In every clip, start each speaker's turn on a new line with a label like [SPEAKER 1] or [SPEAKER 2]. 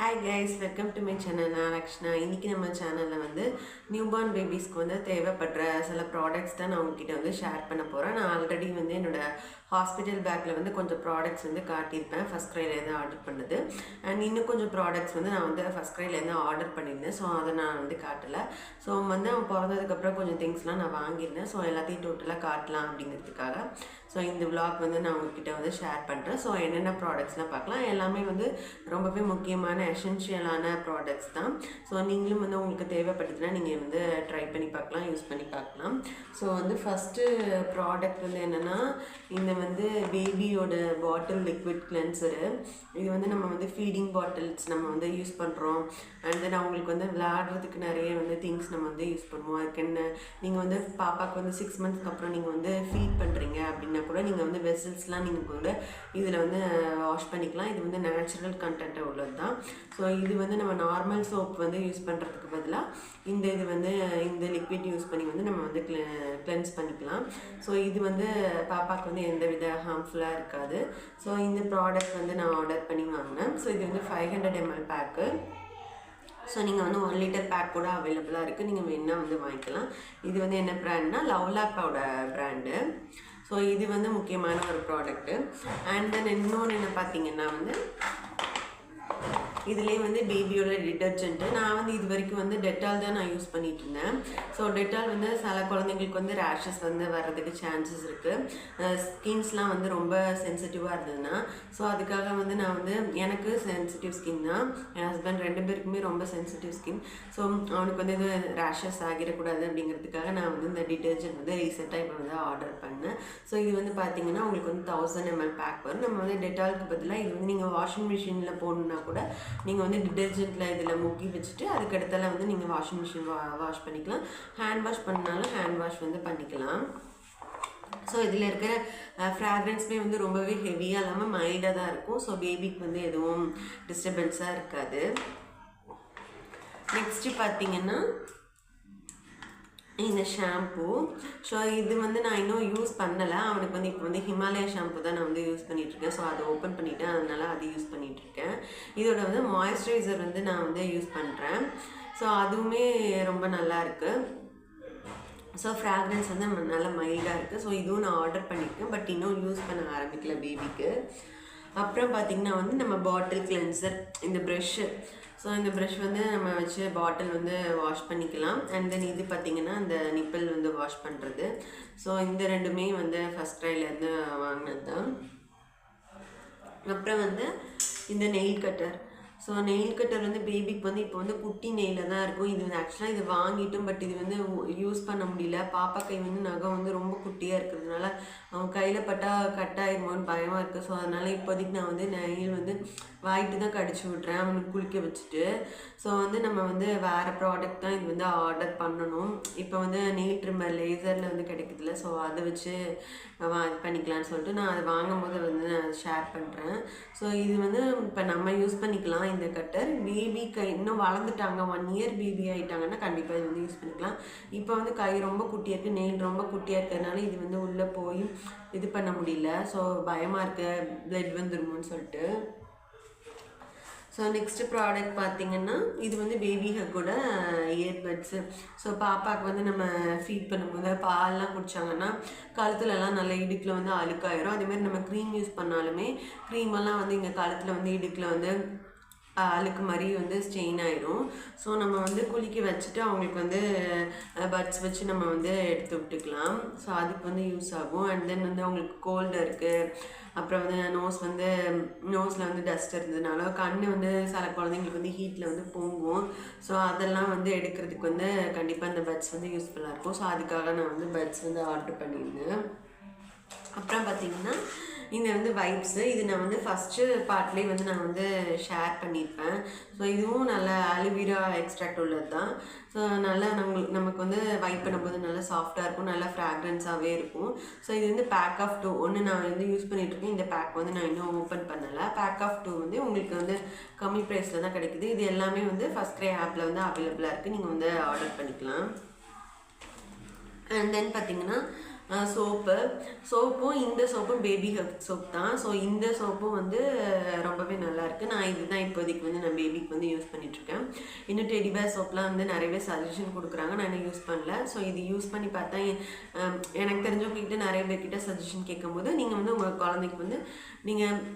[SPEAKER 1] Hi guys, welcome to my channel. நான் ரக்ஷனா. இன்னைக்கு நம்ம சேனலில் வந்து நியூபார்ன் பேபிஸ்க்கு வந்து தேவைப்படுற சில ப்ராடக்ட்ஸ் தான் நான் உங்ககிட்ட வந்து ஷேர் பண்ண போகிறேன். நான் ஆல்ரெடி வந்து என்னோட ஹாஸ்பிட்டல் பேக்கில் வந்து கொஞ்சம் ப்ராடக்ட்ஸ் வந்து காட்டியிருப்பேன் ஃபஸ்ட் க்ரைலேருந்து ஆர்டர் பண்ணது. அண்ட் இன்னும் கொஞ்சம் ப்ராடக்ட்ஸ் வந்து நான் வந்து ஃபஸ்ட் க்ரைலேருந்து ஆர்டர் பண்ணியிருந்தேன். ஸோ அதை நான் வந்து காட்டலை. ஸோ வந்து அவன் பிறந்ததுக்கப்புறம் கொஞ்சம் திங்ஸ்லாம் நான் வாங்கியிருந்தேன். ஸோ எல்லாத்தையும் டோட்டலாக காட்டலாம் அப்படிங்கிறதுக்காக ஸோ இந்த விளாக் வந்து நான் உங்ககிட்ட வந்து ஷேர் பண்ணுறேன். ஸோ என்னென்ன ப்ராடக்ட்ஸ்லாம் பார்க்கலாம். எல்லாமே வந்து ரொம்பவே முக்கியமான எசென்ஷியலான ப்ராடக்ட்ஸ் தான். ஸோ நீங்களும் வந்து உங்களுக்கு தேவைப்படுதுன்னா நீங்கள் வந்து ட்ரை பண்ணி பார்க்கலாம், யூஸ் பண்ணி பார்க்கலாம். ஸோ வந்து ஃபஸ்ட்டு ப்ராடக்ட் வந்து என்னென்னா, இந்த வந்து பேபியோட பாட்டில் லிக்விட் கிளென்சரு. இது வந்து நம்ம வந்து ஃபீடிங் பாட்டில்ஸ் நம்ம வந்து யூஸ் பண்ணுறோம். அண்ட் தென் அவங்களுக்கு வந்து விளையாடுறதுக்கு நிறைய வந்து திங்ஸ் நம்ம வந்து யூஸ் பண்ணுவோம். அதுக்கு என்ன, நீங்கள் வந்து பாப்பாவுக்கு வந்து 6 மந்த்ஸ்க்கு அப்புறம் நீங்கள் வந்து ஃபீட் பண்ணுறீங்க அப்படின்னா கூட நீங்கள் வந்து வெசல்ஸ்லாம் நீங்கள் கூட இதில் வந்து வாஷ் பண்ணிக்கலாம். இது வந்து நேச்சுரல் கண்டென்ட் உள்ளது தான். ஸோ இது வந்து நம்ம நார்மல் சோப் வந்து யூஸ் பண்ணுறதுக்கு பதிலாக இது வந்து இந்த லிக்விட் யூஸ் பண்ணி வந்து நம்ம வந்து கிளென்ஸ் பண்ணிக்கலாம். ஸோ இது வந்து பாப்பாவுக்கு வந்து எந்த வித ஹார்ம்ஃபுல்லாக இருக்காது. ஸோ இந்த ப்ராடக்ட் வந்து நான் ஆர்டர் பண்ணி வாங்கினேன். ஸோ இது வந்து 500 ml பேக்கு. ஸோ நீங்கள் வந்து 1 லிட்டர் பேக் கூட அவைலபிளாக இருக்குது. நீங்கள் வேணா வந்து வாங்கிக்கலாம். இது வந்து என்ன ப்ராண்ட்னா லவ்லாப்போட ப்ராண்டு. ஸோ இது வந்து முக்கியமான ஒரு ப்ராடக்ட்டு. அண்ட் தென் இன்னொன்று என்ன பார்த்தீங்கன்னா வந்து இதுலேயே வந்து பேபியோட டிட்டர்ஜென்ட்டு. நான் வந்து இது வரைக்கும் வந்து டெட்டால் தான் நான் யூஸ் பண்ணிகிட்டு இருந்தேன். ஸோ டெட்டால் வந்து சில குழந்தைங்களுக்கு வந்து ரேஷஸ் வந்து வர்றதுக்கு சான்சஸ் இருக்குது. ஸ்கின்ஸ்லாம் வந்து ரொம்ப சென்சிட்டிவாக இருந்ததுன்னா. ஸோ அதுக்காக வந்து நான் வந்து எனக்கு சென்சிட்டிவ் ஸ்கின் தான், என் ஹஸ்பண்ட் 2 பேருக்குமே ரொம்ப சென்சிட்டிவ் ஸ்கின். ஸோ அவனுக்கு வந்து இது ரேஷஸ் ஆகிடக்கூடாது அப்படிங்கிறதுக்காக நான் வந்து இந்த டிட்டர்ஜென்ட் வந்து ரீசெண்டாக இப்போ வந்து ஆர்டர் பண்ணேன். ஸோ இது வந்து பார்த்தீங்கன்னா உங்களுக்கு வந்து 1000 ml பேக் வரும். நம்ம வந்து டெட்டாலுக்கு பதிலாக இது வந்து நீங்கள் வாஷிங் மிஷினில் போடணுன்னா கூட நீங்கள் வந்து டிட்டர்ஜென்ட்டில் இதில் முக்கி வச்சுட்டு அதுக்கடுத்தால வந்து நீங்கள் வாஷிங் மிஷின் வாஷ் பண்ணிக்கலாம். ஹேண்ட் வாஷ் பண்ணாலும் ஹேண்ட் வாஷ் வந்து பண்ணிக்கலாம். ஸோ இதில் இருக்கிற ஃப்ராக்ரன்ஸுமே வந்து ரொம்பவே ஹெவியாக இல்லாமல் மைல்டாக தான் இருக்கும். ஸோ பேபிக்கு வந்து எதுவும் டிஸ்டர்பன்ஸாக இருக்காது. நெக்ஸ்ட்டு பார்த்தீங்கன்னா இந்த ஷாம்பூ. ஸோ இது வந்து நான் இன்னும் யூஸ் பண்ணலை. அவனுக்கு வந்து இப்போ வந்து ஹிமாலயா ஷாம்பு தான் நான் வந்து யூஸ் பண்ணிகிட்ருக்கேன். ஸோ அதை ஓப்பன் பண்ணிவிட்டேன், அதனால் அது யூஸ் பண்ணிகிட்ருக்கேன். இதோட வந்து மாய்ஸ்சரைசர் வந்து நான் வந்து யூஸ் பண்ணுறேன். ஸோ அதுவுமே ரொம்ப நல்லா இருக்குது. ஸோ ஃப்ராக்ரன்ஸ் வந்து நல்லா மைல்டாக இருக்குது. ஸோ இதுவும் நான் ஆர்டர் பண்ணியிருக்கேன், பட் இன்னும் யூஸ் பண்ண ஆரம்பிக்கல பேபிக்கு. அப்புறம் பார்த்திங்கன்னா வந்து நம்ம பாட்டில் கிளென்சர், இந்த ப்ரெஷ்ஷு. ஸோ இந்த ப்ரஷ் வந்து நம்ம வச்சு பாட்டில் வந்து வாஷ் பண்ணிக்கலாம். அண்ட் தென் இது பார்த்திங்கன்னா அந்த நிப்பிள் வந்து வாஷ் பண்ணுறது. ஸோ இந்த ரெண்டுமே வந்து ஃபஸ்ட் ட்ரைலேருந்து வாங்கினது தான். அப்புறம் வந்து இந்த nail cutter. So nail cutter வந்து பேபிக்கு வந்து இப்போ வந்து குட்டி நெயிலில் தான் இருக்கும். இது வந்து ஆக்சுவலாக இது வாங்கிட்டும், பட் இது வந்து யூஸ் பண்ண முடியல. பாப்பா கை வந்து நகம் வந்து ரொம்ப குட்டியாக இருக்கிறதுனால அவங்க கையில் பட்டால் கட் ஆகிடுமோன்னு பயமாக இருக்குது. ஸோ அதனால் இப்போதைக்கு நான் வந்து நெயில் வந்து வாங்கிட்டு தான் கடிச்சு விட்றேன் அவனுக்கு குளிக்க வச்சுட்டு. ஸோ வந்து நம்ம வந்து வேறு ப்ராடக்ட் தான் இது வந்து ஆர்டர் பண்ணணும். இப்போ வந்து நெயில் ட்ரிம்மர் லேசரில் வந்து கிடைக்குதுல்ல, ஸோ அதை வச்சு இது பண்ணிக்கலான்னு சொல்லிட்டு நான் அதை வாங்கும் போது வந்து நான் ஷேர் பண்ணுறேன். ஸோ இது வந்து இப்போ நம்ம யூஸ் பண்ணிக்கலாம். இந்த கட்டர் பேபிக்கு இன்னும் வளர்ந்துட்டாங்க, 1 இயர் பேபி ஆகிட்டாங்கன்னா கண்டிப்பாக இது வந்து யூஸ் பண்ணிக்கலாம். இப்போ வந்து கை ரொம்ப குட்டியாக இருக்குது, நெயில் ரொம்ப குட்டியாக இருக்கிறதுனால இது வந்து உள்ளே போய் இது பண்ண முடியல. ஸோ பயமாக இருக்குது பிளட் வந்துருமோன்னு சொல்லிட்டு. ஸோ நெக்ஸ்ட்டு ப்ராடக்ட் பார்த்திங்கன்னா இது வந்து பேபி ஹக்கோட இயர்பட்ஸு. ஸோ பாப்பாவுக்கு வந்து நம்ம ஃபீட் பண்ணும்போது பால்லாம் குடித்தாங்கன்னா கழுத்துலலாம் நல்லா இடுக்கில் வந்து அழுக்காயிரும். அதேமாதிரி நம்ம க்ரீம் யூஸ் பண்ணாலுமே க்ரீமெல்லாம் வந்து இங்கே கழுத்தில் வந்து இடுக்கில் வந்து அழுக்கு மாதிரி வந்து ஸ்டெயின் ஆயிரும். ஸோ நம்ம வந்து குளிக்க வச்சுட்டு அவங்களுக்கு வந்து பட்ஸ் வச்சு நம்ம வந்து எடுத்து விட்டுக்கலாம். ஸோ அதுக்கு வந்து யூஸ் ஆகும். அண்ட் தென் வந்து அவங்களுக்கு கோல்டு இருக்குது, அப்புறம் வந்து நோஸில் வந்து டஸ்ட் இருந்ததுனால கண் வந்து சில குழந்தைங்களுக்கு வந்து ஹீட்டில் வந்து பொங்கும். ஸோ அதெல்லாம் வந்து எடுக்கிறதுக்கு வந்து கண்டிப்பாக இந்த பட்ஸ் வந்து யூஸ்ஃபுல்லாக இருக்கும். ஸோ அதுக்காக நான் வந்து பட்ஸ் வந்து ஆர்டர் பண்ணியிருந்தேன். அப்புறம் பார்த்திங்கன்னா இந்த வந்து வைப்ஸு. இது நான் வந்து ஃபஸ்ட்டு பார்ட்லேயே வந்து நான் வந்து ஷேர் பண்ணியிருப்பேன். ஸோ இதுவும் நல்லா ஆலோவேரா எக்ஸ்ட்ராக்ட் உள்ளது தான். ஸோ நல்லா நமக்கு வந்து வைப் பண்ணும்போது நல்லா சாஃப்டாக இருக்கும், நல்லா ஃப்ராக்ரன்ஸாகவே இருக்கும். ஸோ இது வந்து பேக் ஆஃப் 2 ஒன்று நான் வந்து யூஸ் பண்ணிகிட்ருக்கேன். இந்த பேக் வந்து நான் இன்னும் ஓப்பன் பண்ணலை. பேக் ஆஃப் 2 வந்து உங்களுக்கு வந்து கம்மி ப்ரைஸில் தான் கிடைக்குது. இது எல்லாமே வந்து ஃபஸ்ட் க்ரை ஆப்பில் வந்து அவைலபிளாக இருக்குது, நீங்கள் வந்து ஆர்டர் பண்ணிக்கலாம். அண்ட் தென் பார்த்திங்கன்னா சோப்பும் இந்த சோப்பும் பேபி ஹெல்த் சோப் தான். ஸோ இந்த சோப்பும் வந்து ரொம்பவே நல்லாயிருக்கு. நான் இதுதான் இப்போதைக்கு வந்து நான் பேபிக்கு வந்து யூஸ் பண்ணிகிட்ருக்கேன். இன்னும் டெடிபேர் சோப்லாம் வந்து நிறையவே சஜஷன் கொடுக்குறாங்க, நான் இன்னும் யூஸ் பண்ணல. ஸோ இது யூஸ் பண்ணி பார்த்தா எனக்கு தெரிஞ்சவங்ககிட்ட நிறைய பேர்கிட்ட சஜஷன் கேட்கும்போது நீங்கள் வந்து உங்கள் குழந்தைக்கு வந்து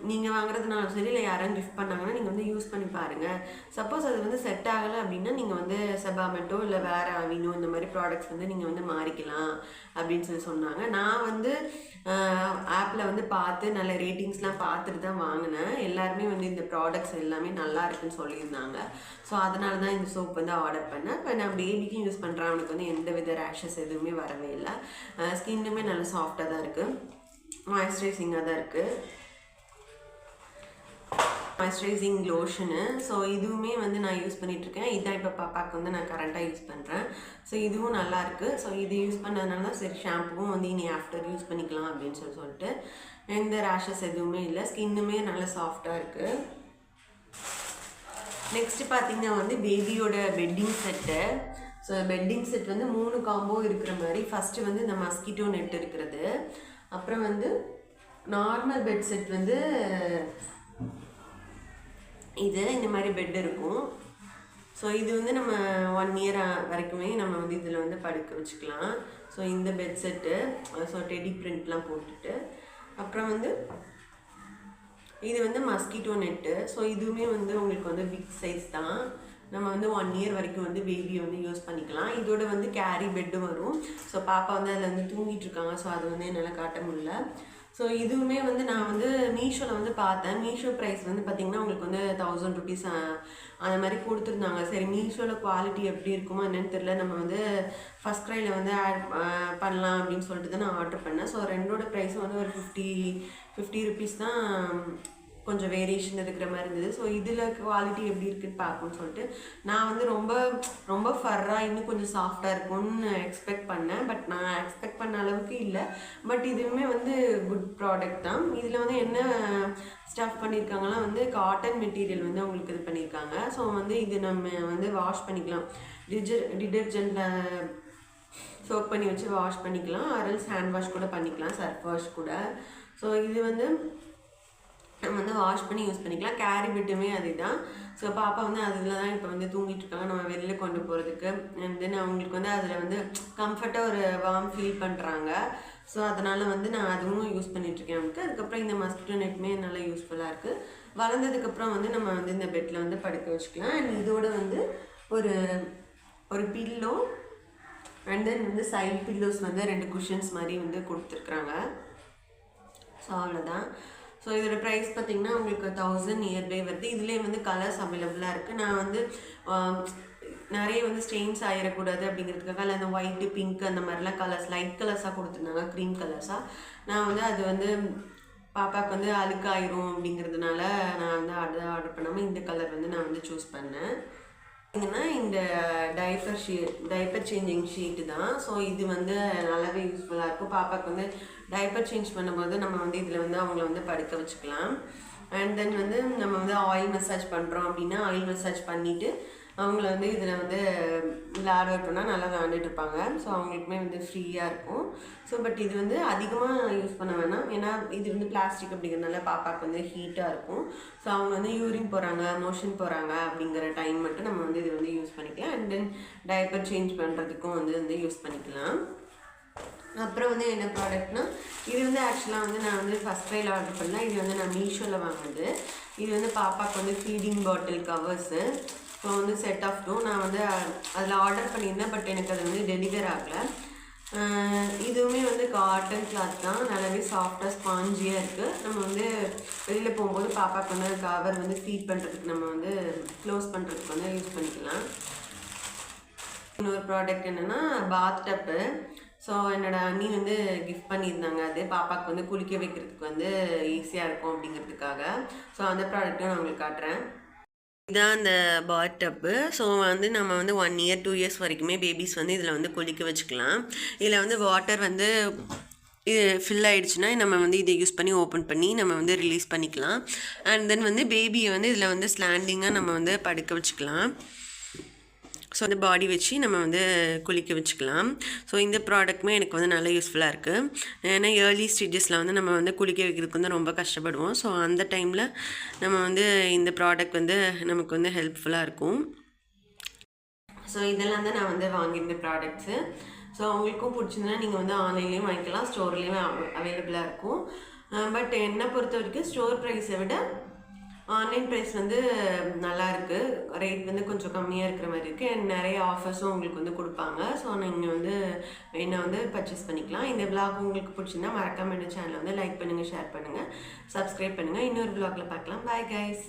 [SPEAKER 1] நீங்கள் வாங்குறதுனாலும் சரி, இல்லை யாரும் கிஃப்ட் பண்ணாங்கன்னா நீங்கள் வந்து யூஸ் பண்ணி பாருங்கள். சப்போஸ் அது வந்து செட் ஆகலை அப்படின்னா நீங்கள் வந்து செபாமெட்டோ இல்லை வேறு அவினோ இந்த மாதிரி ப்ராடக்ட்ஸ் வந்து நீங்கள் வந்து மாறிக்கலாம் அப்படின்னு சொன்னாங்க. நான் வந்து ஆப்பில் வந்து பார்த்து நல்ல ரேட்டிங்ஸ்லாம் பார்த்துட்டு தான் வாங்கினேன். எல்லாருமே வந்து இந்த ப்ராடக்ட்ஸ் எல்லாமே நல்லா இருக்குன்னு சொல்லியிருந்தாங்க. ஸோ அதனால தான் இந்த சோப் வந்து ஆர்டர் பண்ணேன். இப்போ நான் பேபிக்கும் யூஸ் பண்ணுறேன். அவனுக்கு வந்து எந்த வித ரேஷஸ் எதுவுமே வரவே இல்லை. ஸ்கின்னுமே நல்லா சாஃப்டாக தான் இருக்குது, மாய்ஸ்சரைசிங்காக தான் இருக்குது. Moisturising lotion. ஸோ இதுவுமே வந்து நான் யூஸ் பண்ணிகிட்ருக்கேன். இதுதான் இப்போ பாப்பாவுக்கு வந்து நான் கரண்ட்டாக யூஸ் பண்ணுறேன். ஸோ இதுவும் நல்லாயிருக்கு. ஸோ இது யூஸ் பண்ணதுனால தான் சரி ஷாம்புவும் வந்து இனி ஆஃப்டர் யூஸ் பண்ணிக்கலாம் அப்படின்னு சொல்லிட்டு எந்த ரேஷஸ் எதுவுமே இல்லை. ஸ்கின்னுமே நல்லா சாஃப்டாக இருக்குது. நெக்ஸ்ட்டு பார்த்திங்கன்னா வந்து பேபியோட bedding set. So bedding set வந்து 3 காம்போ இருக்கிற மாதிரி. ஃபஸ்ட்டு வந்து இந்த மஸ்கிட்டோ நெட் இருக்கிறது, அப்புறம் வந்து நார்மல் பெட் செட் வந்து இது இந்த மாதிரி பெட் இருக்கும். ஸோ இது வந்து நம்ம 1 இயர் வரைக்குமே நம்ம வந்து இதில் வந்து படுக்க வச்சுக்கலாம். ஸோ இந்த பெட் செட்டு, ஸோ டெடி பிரிண்ட்லாம் போட்டுட்டு, அப்புறம் வந்து இது வந்து மஸ்கிட்டோ நெட்டு. ஸோ இதுவுமே வந்து உங்களுக்கு வந்து பிக் சைஸ் தான். நம்ம வந்து 1 இயர் வரைக்கும் வந்து பேபியை வந்து யூஸ் பண்ணிக்கலாம். இதோட வந்து கேரி பெட்டும் வரும். ஸோ பாப்பா வந்து அதில் வந்து தூங்கிட்டு இருக்காங்க. ஸோ அது வந்து என்னால் காட்ட முடியல. ஸோ இதுவுமே வந்து நான் வந்து மீஷோவில் வந்து பார்த்தேன். மீஷோ ப்ரைஸ் வந்து பார்த்திங்கன்னா உங்களுக்கு வந்து 1000 ருபீஸ் அந்த மாதிரி கொடுத்துருந்தாங்க. சரி மீஷோவில் குவாலிட்டி எப்படி இருக்குமோ என்னன்னு தெரியல, நம்ம வந்து ஃபஸ்ட் க்ரையில் வந்து ஆட் பண்ணலாம் அப்படின்னு சொல்லிட்டு தான் நான் ஆர்டர் பண்ணேன். ஸோ ரெண்டோட ப்ரைஸும் வந்து ஒரு 50 ருபீஸ் தான் கொஞ்சம் வேரியேஷன் இருக்கிற மாதிரி இருந்தது. ஸோ இதில் குவாலிட்டி எப்படி இருக்குன்னு பார்க்கணும்னு சொல்லிட்டு நான் வந்து ரொம்ப ஃபர்ராக இன்னும் கொஞ்சம் சாஃப்டாக இருக்கும்னு எக்ஸ்பெக்ட் பண்ணேன். பட் நான் எக்ஸ்பெக்ட் பண்ண அளவுக்கு இல்லை. பட் இதுவுமே வந்து குட் ப்ராடக்ட் தான். இதில் வந்து என்ன ஸ்டஃப் பண்ணியிருக்காங்கன்னா வந்து காட்டன் மெட்டீரியல் வந்து அவங்களுக்கு இது பண்ணியிருக்காங்க. ஸோ வந்து இது நம்ம வந்து வாஷ் பண்ணிக்கலாம். டிடர்ஜென்ட்டில் சோப் பண்ணி வச்சு வாஷ் பண்ணிக்கலாம், அரல்ஸ் ஹேண்ட் வாஷ் கூட பண்ணிக்கலாம், சர்ஃப் வாஷ் கூட. ஸோ இது வந்து நம்ம வந்து வாஷ் பண்ணி யூஸ் பண்ணிக்கலாம். கேரி பெட்டுமே அதே தான். ஸோ பாப்பா வந்து அதில் தான் இப்போ வந்து தூங்கிட்டு இருக்காங்க, நம்ம வெளியில் கொண்டு போகிறதுக்கு. அண்ட் தென் அவங்களுக்கு வந்து அதில் வந்து கம்ஃபர்ட்டாக ஒரு வார்ம் ஃபீல் பண்ணுறாங்க. ஸோ அதனால் வந்து நான் அதுவும் யூஸ் பண்ணிகிட்ருக்கேன் அவனுக்கு. அதுக்கப்புறம் இந்த மஸ்கிட்டோ நெட்டுமே நல்லா யூஸ்ஃபுல்லாக இருக்குது. வளர்ந்ததுக்கப்புறம் வந்து நம்ம வந்து இந்த பெட்டில் வந்து படுக்க வச்சுக்கலாம். அண்ட் இதோட வந்து ஒரு பில்லோ அண்ட் தென் வந்து சைட் பில்லோஸ் வந்து 2 குஷன்ஸ் மாதிரி வந்து கொடுத்துருக்குறாங்க. ஸோ அவ்வளோதான். ஸோ இதோட ப்ரைஸ் பார்த்திங்கன்னா உங்களுக்கு 1000 நியர்பை வருது. இதுலேயே வந்து கலர்ஸ் அவைலபிளாக இருக்குது. நான் வந்து நிறைய வந்து ஸ்டெயின்ஸ் ஆகிடக்கூடாது அப்படிங்கிறதுக்காக அந்த ஒயிட்டு பிங்க் அந்த மாதிரிலாம் கலர்ஸ் லைட் கலர்ஸாக கொடுத்துருந்தாங்க, க்ரீம் கலர்ஸாக. நான் வந்து அது வந்து பாப்பாவுக்கு வந்து அழுக்காயிரும் அப்படிங்கிறதுனால நான் வந்து ஆர்டர் பண்ணாமல் இந்த கலர் வந்து நான் வந்து சூஸ் பண்ணேன். இந்த டைப்பர் சேஞ்சிங் ஷீட்டு தான். ஸோ இது வந்து நல்லாவே யூஸ்ஃபுல்லாக இருக்கும். பாப்பாவுக்கு வந்து டைப்பர் சேஞ்ச் பண்ணும்போது நம்ம வந்து இதில் வந்து அவங்கள வந்து படுக்க வச்சுக்கலாம். அண்ட் தென் வந்து நம்ம வந்து ஆயில் மசாஜ் பண்ணுறோம் அப்படின்னா ஆயில் மசாஜ் பண்ணிவிட்டு அவங்கள வந்து இதில் வந்து விளையாட விட்டோம்னா நல்லா விளையாண்டுட்டு இருப்பாங்க. ஸோ அவங்களுக்குமே வந்து ஃப்ரீயாக இருக்கும். ஸோ பட் இது வந்து அதிகமாக யூஸ் பண்ண வேணாம், ஏன்னா இது வந்து பிளாஸ்டிக் அப்படிங்கிறதுனால பாப்பாவுக்கு வந்து ஹீட்டாக இருக்கும். ஸோ அவங்க வந்து யூரின் போகிறாங்க, மோஷன் போகிறாங்க அப்படிங்கிற டைம் மட்டும் நம்ம வந்து இது வந்து யூஸ் பண்ணிக்கலாம். அண்ட் தென் டைப்பர் சேஞ்ச் பண்ணுறதுக்கும் வந்து யூஸ் பண்ணிக்கலாம். அப்புறம் வந்து என்ன ப்ராடக்ட்னா, இது வந்து ஆக்சுவலாக வந்து நான் வந்து ஃபஸ்ட் ட்ரையில் ஆர்டர் பண்ணேன். இது வந்து நான் மீஷோவில் வாங்கினது. இது வந்து பாப்பாவுக்கு வந்து ஃபீடிங் பாட்டில் கவர்ஸு. ஸோ வந்து செட் ஆஃப் 2 நான் வந்து அதில் ஆர்டர் பண்ணியிருந்தேன். பட் எனக்கு அது வந்து டெலிவர் ஆகலை. இதுவுமே வந்து காட்டன் கிளாத் தான், நல்லாவே சாஃப்டாக ஸ்பாஞ்சியாக இருக்குது. நம்ம வந்து வெளியில் போகும்போது பாப்பாவுக்கு வந்து கவர் வந்து ஃபீட் பண்ணுறதுக்கு நம்ம வந்து க்ளோஸ் பண்ணுறதுக்கு வந்து யூஸ் பண்ணிக்கலாம். இன்னொரு ப்ராடக்ட் என்னென்னா பாத் டப்பு. ஸோ என்னோடய அண்ணி வந்து கிஃப்ட் பண்ணியிருந்தாங்க. அது பாப்பாவுக்கு வந்து குளிக்க வைக்கிறதுக்கு வந்து ஈஸியாக இருக்கும் அப்படிங்கிறதுக்காக. ஸோ அந்த ப்ராடக்ட்டும் நான் உங்களுக்கு காட்டுறேன். இதுதான் அந்த பாத் டப்பு. ஸோ வந்து நம்ம வந்து 1 இயர் 2 இயர்ஸ் வரைக்குமே பேபிஸ் வந்து இதில் வந்து குளிக்க வச்சுக்கலாம். இதில் வந்து வாட்டர் வந்து இது ஃபில் ஆகிடுச்சுன்னா நம்ம வந்து இதை யூஸ் பண்ணி ஓப்பன் பண்ணி நம்ம வந்து ரிலீஸ் பண்ணிக்கலாம். அண்ட் தென் வந்து பேபியை வந்து இதில் வந்து ஸ்லாண்டிங்காக நம்ம வந்து படுக்க வச்சுக்கலாம். ஸோ அந்த பாடி வச்சு நம்ம வந்து குளிக்க வச்சுக்கலாம். ஸோ இந்த ப்ராடக்ட்டுமே எனக்கு வந்து நல்லா யூஸ்ஃபுல்லாக இருக்குது. ஏன்னா ஏர்லி ஸ்டேஜஸில் வந்து நம்ம வந்து குளிக்க வைக்கிறதுக்கு வந்து ரொம்ப கஷ்டப்படுவோம். ஸோ அந்த டைமில் நம்ம வந்து இந்த ப்ராடக்ட் வந்து நமக்கு வந்து ஹெல்ப்ஃபுல்லாக இருக்கும். ஸோ இதெல்லாம் தான் நான் வந்து வாங்கியிருந்த ப்ராடக்ட்ஸு. ஸோ உங்களுக்கும் பிடிச்சிருந்தா நீங்கள் வந்து ஆன்லைன்லேயும் வாங்கிக்கலாம், ஸ்டோர்லேயுமே அவைலபிளாக இருக்கும். பட் என்னை பொறுத்த வரைக்கும் ஸ்டோர் ப்ரைஸை விட ஆன்லைன் ப்ரைஸ் வந்து நல்லாயிருக்கு. ரேட் வந்து கொஞ்சம் கம்மியாக இருக்கிற மாதிரி இருக்குது. அண்ட் நிறைய ஆஃபர்ஸும் உங்களுக்கு வந்து கொடுப்பாங்க. ஸோ நீங்கள் வந்து வேணால் வந்து பர்ச்சேஸ் பண்ணிக்கலாம். இந்த விளாக் உங்களுக்கு பிடிச்சிருந்தா மறக்காம இந்த சேனலை வந்து லைக் பண்ணுங்கள், ஷேர் பண்ணுங்கள், சப்ஸ்கிரைப் பண்ணுங்கள். இன்னொரு விளாகில் பார்க்கலாம். Bye guys.